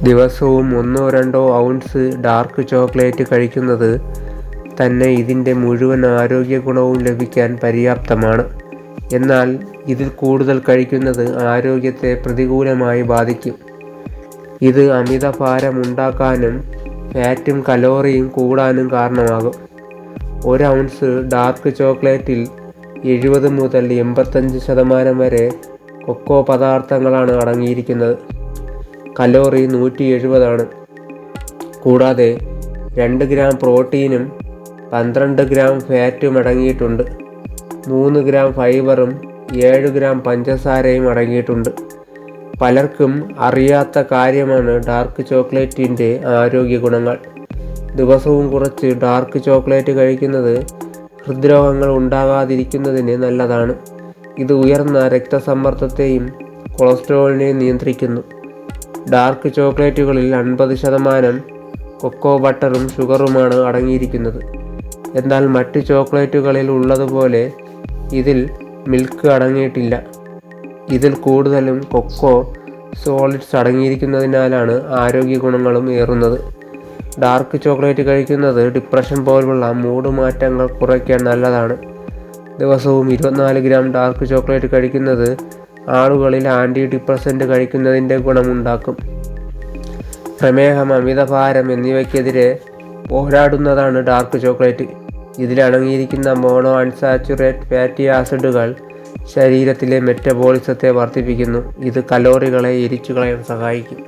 ദിവസവും 1-2 ounce dark chocolate കഴിക്കുന്നത് തന്നെ ഇതിൻ്റെ മുഴുവൻ ആരോഗ്യ ഗുണവും ലഭിക്കാൻ പര്യാപ്തമാണ്. എന്നാൽ ഇതിൽ കൂടുതൽ കഴിക്കുന്നത് ആരോഗ്യത്തെ പ്രതികൂലമായി ബാധിക്കും. ഇത് അമിതഭാരം ഉണ്ടാക്കാനും ഫാറ്റും കലോറിയും കൂടാനും കാരണമാകും. 1 ഔൺസ് ഡാർക്ക് ചോക്ലേറ്റിൽ 70 മുതൽ 85% വരെ കൊക്കോ പദാർത്ഥങ്ങളാണ് അടങ്ങിയിരിക്കുന്നത്. കലോറി 170 ആണ്. കൂടാതെ 2 ഗ്രാം പ്രോട്ടീനും 12 ഗ്രാം ഫാറ്റും അടങ്ങിയിട്ടുണ്ട്. 3 ഗ്രാം ഫൈബറും 7 ഗ്രാം പഞ്ചസാരയും അടങ്ങിയിട്ടുണ്ട്. പലർക്കും അറിയാത്ത കാര്യമാണ് ഡാർക്ക് ചോക്ലേറ്റിൻ്റെ ആരോഗ്യ ഗുണങ്ങൾ. ദിവസവും കുറച്ച് ഡാർക്ക് ചോക്ലേറ്റ് കഴിക്കുന്നത് ഹൃദ്രോഗങ്ങൾ ഉണ്ടാകാതിരിക്കുന്നതിന് നല്ലതാണ്. ഇത് ഉയർന്ന രക്തസമ്മർദ്ദത്തെയും കൊളസ്ട്രോളിനെയും നിയന്ത്രിക്കുന്നു. ഡാർക്ക് ചോക്ലേറ്റുകളിൽ 50% കൊക്കോ ബട്ടറും ഷുഗറുമാണ് അടങ്ങിയിരിക്കുന്നത്. എന്നാൽ മറ്റ് ചോക്ലേറ്റുകളിൽ ഉള്ളതുപോലെ ഇതിൽ മിൽക്ക് അടങ്ങിയിട്ടില്ല. ഇതിൽ കൂടുതലും കൊക്കോ സോളിഡ്സ് അടങ്ങിയിരിക്കുന്നതിനാലാണ് ആരോഗ്യ ഗുണങ്ങളും ഏറുന്നത്. ഡാർക്ക് ചോക്ലേറ്റ് കഴിക്കുന്നത് ഡിപ്രഷൻ പോലുള്ള മൂഡ് മാറ്റങ്ങൾ കുറയ്ക്കാൻ നല്ലതാണ്. ദിവസവും 24 ഗ്രാം ഡാർക്ക് ചോക്ലേറ്റ് കഴിക്കുന്നത് ആളുകളിൽ ആൻറ്റി ഡിപ്രസൻ്റ് കഴിക്കുന്നതിൻ്റെ ഗുണമുണ്ടാക്കും. പ്രമേഹം, അമിതഭാരം എന്നിവയ്ക്കെതിരെ പോരാടുന്നതാണ് ഡാർക്ക് ചോക്ലേറ്റ്. ഇതിലടങ്ങിയിരിക്കുന്ന മോണോ അൺസാച്ചുറേറ്റ് ഫാറ്റി ആസിഡുകൾ ശരീരത്തിലെ മെറ്റബോളിസത്തെ വർദ്ധിപ്പിക്കുന്നു. ഇത് കലോറികളെ എരിച്ചു കളയാൻ സഹായിക്കും.